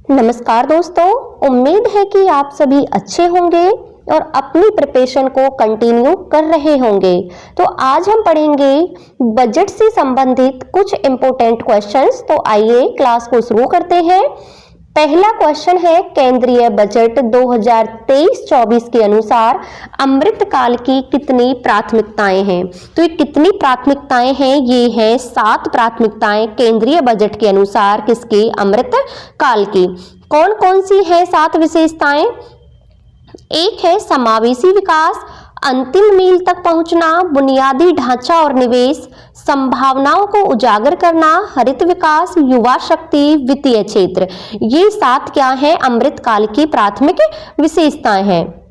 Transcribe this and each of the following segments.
नमस्कार दोस्तों, उम्मीद है कि आप सभी अच्छे होंगे और अपनी प्रिपरेशन को कंटिन्यू कर रहे होंगे। तो आज हम पढ़ेंगे बजट से संबंधित कुछ इंपॉर्टेंट क्वेश्चंस। तो आइए क्लास को शुरू करते हैं। पहला क्वेश्चन है, केंद्रीय बजट 2023-24 के अनुसार अमृतकाल की कितनी प्राथमिकताएं हैं? तो ये कितनी प्राथमिकताएं हैं? ये है 7 प्राथमिकताएं केंद्रीय बजट के अनुसार। किसकी? अमृतकाल की। कौन कौन सी है 7 विशेषताएं? एक है समावेशी विकास, अंतिम मील तक पहुंचना, बुनियादी ढांचा और निवेश, संभावनाओं को उजागर करना, हरित विकास, युवा शक्ति, वित्तीय क्षेत्र। ये 7 क्या है? अमृतकाल की प्राथमिक विशेषताएं हैं।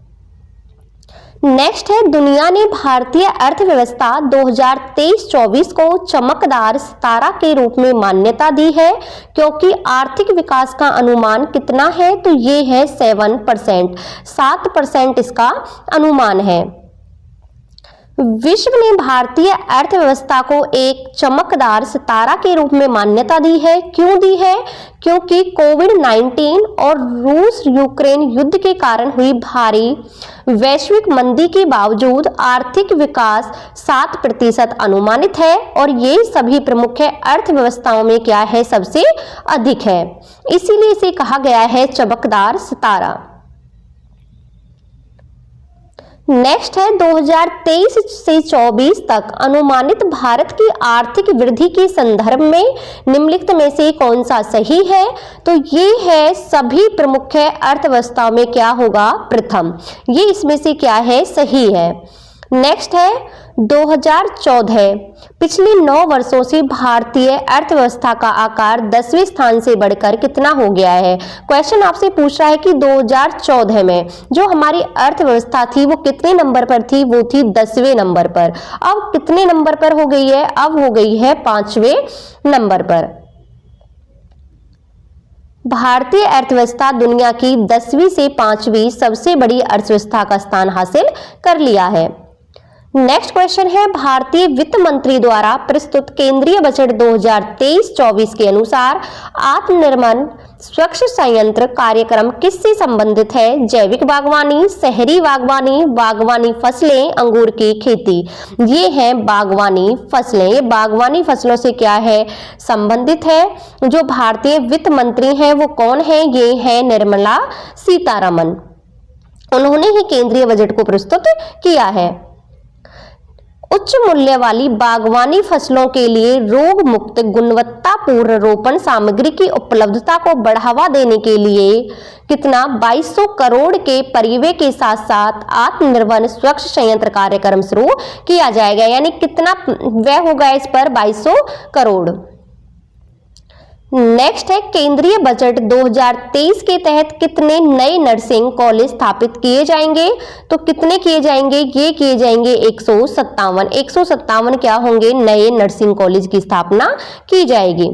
नेक्स्ट है, दुनिया ने भारतीय अर्थव्यवस्था 2023-24 को चमकदार सितारा के रूप में मान्यता दी है, क्योंकि आर्थिक विकास का अनुमान कितना है? तो ये है 7%। 7% इसका अनुमान है। विश्व ने भारतीय अर्थव्यवस्था को एक चमकदार सितारा के रूप में मान्यता दी है। क्यों दी है? क्योंकि कोविड-19 और रूस यूक्रेन युद्ध के कारण हुई भारी वैश्विक मंदी के बावजूद आर्थिक विकास 7% अनुमानित है, और ये सभी प्रमुख अर्थव्यवस्थाओं में क्या है? सबसे अधिक है। इसीलिए इसे कहा गया है चमकदार सितारा। नेक्स्ट है, 2023 से 24 तक अनुमानित भारत की आर्थिक वृद्धि के संदर्भ में निम्नलिखित में से कौन सा सही है? तो ये है सभी प्रमुख अर्थव्यवस्थाओं में क्या होगा? प्रथम। ये इसमें से क्या है? सही है। नेक्स्ट है 2014। पिछले 9 वर्षों से भारतीय अर्थव्यवस्था का आकार 10वें स्थान से बढ़कर कितना हो गया है? क्वेश्चन आपसे पूछ रहा है कि 2014 में जो हमारी अर्थव्यवस्था थी वो कितने नंबर पर थी? वो थी 10वें नंबर पर। अब कितने नंबर पर हो गई है? अब हो गई है 5वें नंबर पर। भारतीय अर्थव्यवस्था दुनिया की 10वीं से 5वीं सबसे बड़ी अर्थव्यवस्था का स्थान हासिल कर लिया है। नेक्स्ट क्वेश्चन है, भारतीय वित्त मंत्री द्वारा प्रस्तुत केंद्रीय बजट 2023-24 के अनुसार आत्मनिर्भर स्वच्छ संयंत्र कार्यक्रम किससे संबंधित है? जैविक बागवानी, शहरी बागवानी, बागवानी फसलें, अंगूर की खेती। ये है बागवानी फसलें। ये बागवानी फसलों से क्या है? संबंधित है। जो भारतीय वित्त मंत्री हैं वो कौन है? ये है निर्मला सीतारमन। उन्होंने ही केंद्रीय बजट को प्रस्तुत किया है। उच्च मूल्य वाली बागवानी फसलों के लिए रोग मुक्त गुणवत्तापूर्ण रोपण सामग्री की उपलब्धता को बढ़ावा देने के लिए कितना? 2200 करोड़ के परिव्यय के साथ साथ आत्मनिर्भर स्वच्छ संयंत्र कार्यक्रम शुरू किया जाएगा। यानी कितना व्यय होगा इस पर? 2200 करोड़। नेक्स्ट है, केंद्रीय बजट 2023 के तहत कितने नए नर्सिंग कॉलेज स्थापित किए जाएंगे? तो कितने किए जाएंगे? ये किए जाएंगे 157। 157 क्या होंगे? नए नर्सिंग कॉलेज की स्थापना की जाएगी।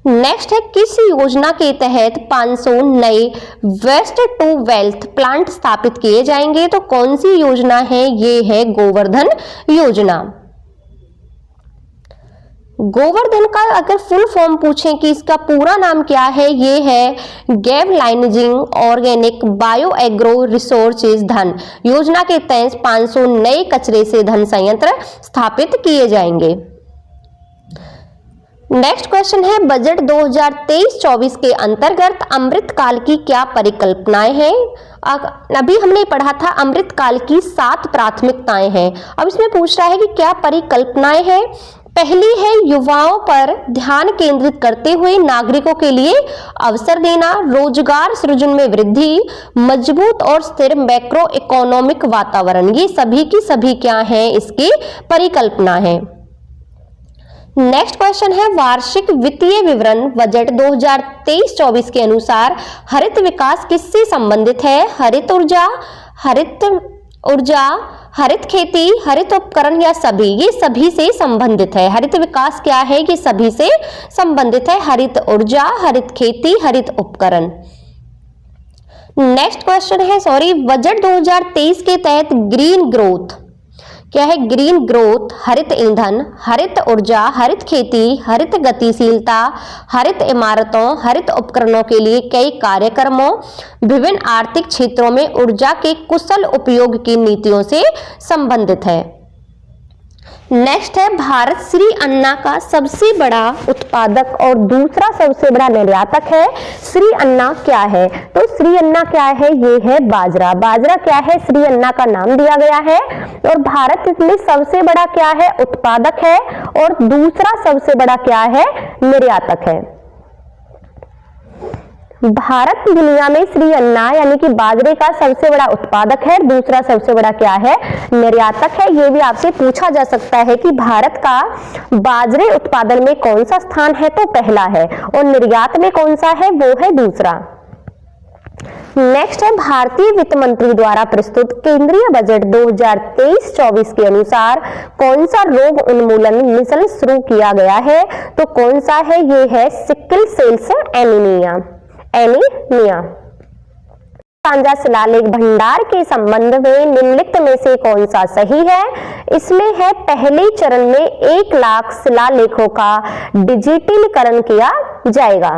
नेक्स्ट है, किस योजना के तहत 500 नए वेस्ट टू वेल्थ प्लांट स्थापित किए जाएंगे? तो कौन सी योजना है? ये है गोवर्धन योजना। गोवर्धन का अगर फुल फॉर्म पूछें कि इसका पूरा नाम क्या है, ये है गैवलाइजिंग ऑर्गेनिक बायो एग्रो रिसोर्सेज धन योजना के तहत 500 नए कचरे से धन संयंत्र स्थापित किए जाएंगे। नेक्स्ट क्वेश्चन है, बजट 2023-24 के अंतर्गत अमृतकाल की क्या परिकल्पनाएं हैं? अभी हमने पढ़ा था अमृतकाल की 7 प्राथमिकताएं हैं। अब इसमें पूछ रहा है कि क्या परिकल्पनाएं हैं। पहली है युवाओं पर ध्यान केंद्रित करते हुए नागरिकों के लिए अवसर देना, रोजगार सृजन में वृद्धि, मजबूत और स्थिर मैक्रो इकोनॉमिक वातावरण। ये सभी की सभी क्या है? इसकी परिकल्पना है। नेक्स्ट क्वेश्चन है, वार्षिक वित्तीय विवरण बजट 2023-24 के अनुसार हरित विकास किससे संबंधित है? हरित ऊर्जा, हरित खेती, हरित उपकरण या सभी? ये सभी से संबंधित है। हरित विकास क्या है? ये सभी से संबंधित है। हरित ऊर्जा, हरित खेती, हरित उपकरण। नेक्स्ट क्वेश्चन है, बजट 2023 के तहत ग्रीन ग्रोथ क्या है? ग्रीन ग्रोथ, हरित ईंधन, हरित ऊर्जा, हरित खेती, हरित गतिशीलता, हरित इमारतों, हरित उपकरणों के लिए कई कार्यक्रमों, विभिन्न आर्थिक क्षेत्रों में ऊर्जा के कुशल उपयोग की नीतियों से संबंधित है। नेक्स्ट है, भारत श्री अन्ना का सबसे बड़ा उत्पादक और दूसरा सबसे बड़ा निर्यातक है। श्री अन्ना क्या है? तो श्री अन्ना क्या है? ये है बाजरा। बाजरा क्या है? श्री अन्ना का नाम दिया गया है। और भारत इसमें सबसे बड़ा क्या है? उत्पादक है। और दूसरा सबसे बड़ा क्या है? निर्यातक है। भारत दुनिया में श्री अन्ना यानी कि बाजरे का सबसे बड़ा उत्पादक है, दूसरा सबसे बड़ा क्या है? निर्यातक है। ये भी आपसे पूछा जा सकता है कि भारत का बाजरे उत्पादन में कौन सा स्थान है? तो पहला है। और निर्यात में कौन सा है? वो है दूसरा। नेक्स्ट है, भारतीय वित्त मंत्री द्वारा प्रस्तुत केंद्रीय बजट 2023-24 के अनुसार कौन सा रोग उन्मूलन मिशन शुरू किया गया है? तो कौन सा है? ये है सिकल सेल्स एनीमिया। साझा शिलालेख भंडार के संबंध में निम्नलिखित में से कौन सा सही है? इसमें है पहले चरण में 1 लाख शिलालेखों का डिजिटलीकरण किया जाएगा।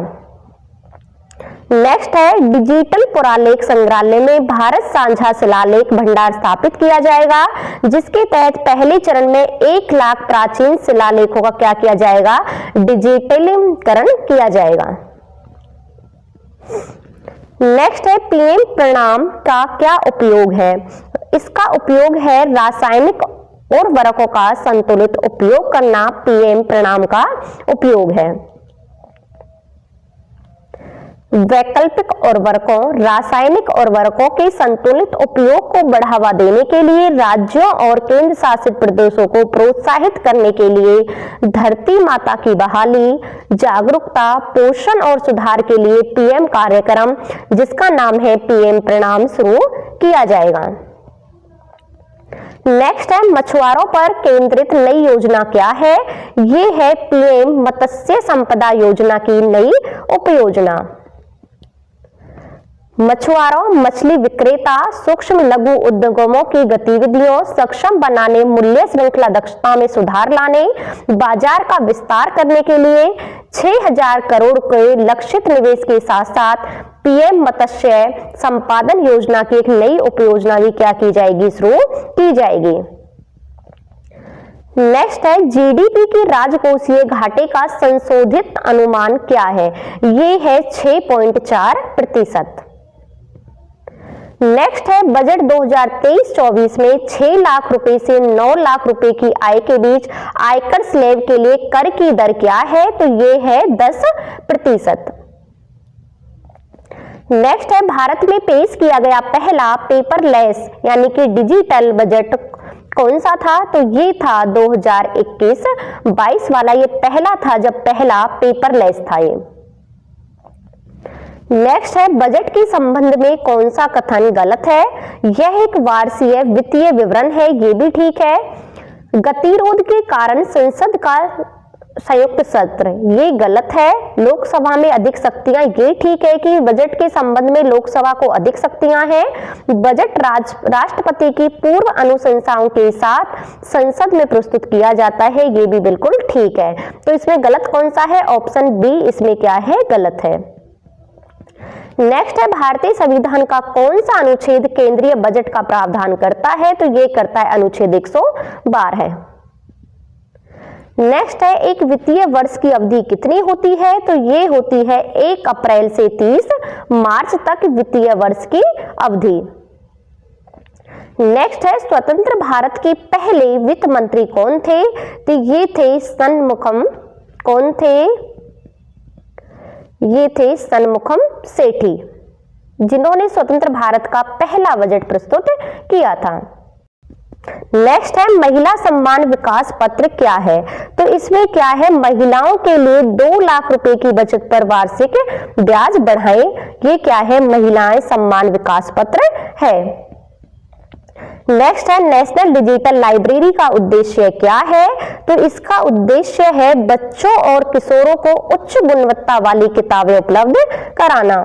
नेक्स्ट है, डिजिटल पुरालेख संग्रहालय में भारत साझा शिलालेख भंडार स्थापित किया जाएगा, जिसके तहत पहले चरण में 1 लाख प्राचीन शिलालेखों का क्या किया जाएगा? डिजिटलीकरण किया जाएगा। नेक्स्ट है, पीएम प्रणाम का क्या उपयोग है? इसका उपयोग है रासायनिक उर्वरकों का संतुलित उपयोग करना, पीएम प्रणाम का उपयोग है। वैकल्पिक उर्वरकों, रासायनिक उर्वरकों के संतुलित उपयोग को बढ़ावा देने के लिए राज्यों और केंद्र शासित प्रदेशों को प्रोत्साहित करने के लिए धरती माता की बहाली, जागरूकता, पोषण और सुधार के लिए पीएम कार्यक्रम, जिसका नाम है पीएम प्रणाम, शुरू किया जाएगा। नेक्स्ट है, मछुआरों पर केंद्रित नई योजना क्या है? ये है पीएम मत्स्य संपदा योजना की नई उपयोजना। मछुआरों, मछली विक्रेता, सूक्ष्म लघु उद्यमों की गतिविधियों सक्षम बनाने, मूल्य श्रृंखला दक्षता में सुधार लाने, बाजार का विस्तार करने के लिए 6000 करोड़ के लक्षित निवेश के साथ साथ पीएम मत्स्य संपादन योजना की एक नई उपयोजना भी क्या की जाएगी? शुरू की जाएगी। नेक्स्ट है, जीडीपी की राजकोषीय घाटे का संशोधित अनुमान क्या है? ये है 6.4%। नेक्स्ट है, बजट 2023-24 में 6 लाख रुपए से 9 लाख रुपए की आय के बीच आयकर स्लैब के लिए कर की दर क्या है? तो ये है 10%। नेक्स्ट है, भारत में पेश किया गया पहला पेपरलेस यानी कि डिजिटल बजट कौन सा था? तो ये था 2021-22 वाला। ये पहला था जब पहला पेपरलेस था ये। नेक्स्ट है, बजट के संबंध में कौन सा कथन गलत है? यह एक वार्षिक वित्तीय विवरण है, ये भी ठीक है। गतिरोध के कारण संसद का संयुक्त सत्र, ये गलत है। लोकसभा में अधिक शक्तियां, ये ठीक है कि बजट के संबंध में लोकसभा को अधिक शक्तियां हैं। बजट राष्ट्रपति की पूर्व अनुशंसाओं के साथ संसद में प्रस्तुत किया जाता है, ये भी बिल्कुल ठीक है। तो इसमें गलत कौन सा है? ऑप्शन बी इसमें क्या है? गलत है। नेक्स्ट है, भारतीय संविधान का कौन सा अनुच्छेद केंद्रीय बजट का प्रावधान करता है? तो ये करता है अनुच्छेद 112। नेक्स्ट है, एक वित्तीय वर्ष की अवधि कितनी होती है? तो ये होती है 1 अप्रैल से 30 मार्च तक वित्तीय वर्ष की अवधि। नेक्स्ट है, स्वतंत्र भारत के पहले वित्त मंत्री कौन थे? तो ये थे षणमुखम। कौन थे? ये थे षणमुखम सेठी, जिन्होंने स्वतंत्र भारत का पहला बजट प्रस्तुत किया था। नेक्स्ट है, महिला सम्मान विकास पत्र क्या है? तो इसमें क्या है? महिलाओं के लिए 2 लाख रुपए की बचत पर वार्षिक ब्याज बढ़ाएं, ये क्या है? महिलाएं सम्मान विकास पत्र है। नेक्स्ट है, नेशनल डिजिटल लाइब्रेरी का उद्देश्य क्या है? तो इसका उद्देश्य है बच्चों और किशोरों को उच्च गुणवत्ता वाली किताबें उपलब्ध कराना।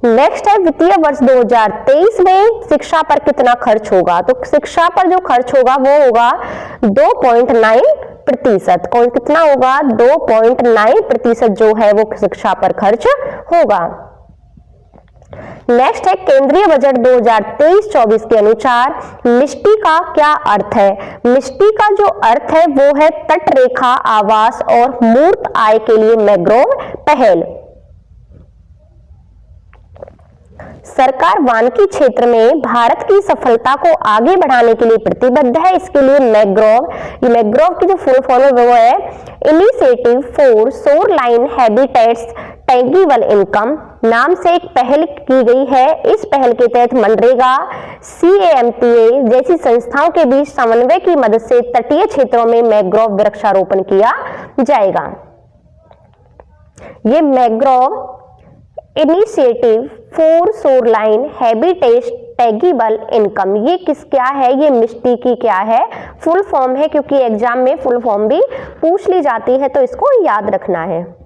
नेक्स्ट है वित्तीय वर्ष 2023 में शिक्षा पर कितना खर्च होगा। तो शिक्षा पर जो खर्च होगा वो होगा 2.9%। कौन कितना होगा? 2.9% जो है वो शिक्षा पर खर्च होगा। नेक्स्ट है केंद्रीय बजट 2023-24 के अनुसार मिष्टी का क्या अर्थ है। मिष्टी का जो अर्थ है वो है तट रेखा आवास और मूर्त आय के लिए मैंग्रोव पहल। सरकार वानिकी क्षेत्र में भारत की सफलता को आगे बढ़ाने के लिए प्रतिबद्ध है। इसके लिए मैंग्रोव की जो फुल फॉर्म है वो है initiative for shoreline habitats tangible income नाम से एक पहल की गई है। इस पहल के तहत मनरेगा, CAMTA जैसी संस्थाओं के बीच समन्वय की मदद से तटीय क्षेत्रों में मैंग्रोव वृक्षारोपण किया जाएगा। ये mangrove initiative for shoreline habitat tangible income ये क्या है? ये मिष्टी की क्या है? फुल फॉर्म है, क्योंकि एग्जाम में फुल फॉर्म भी पूछ ली जाती है तो इसको याद रखना है।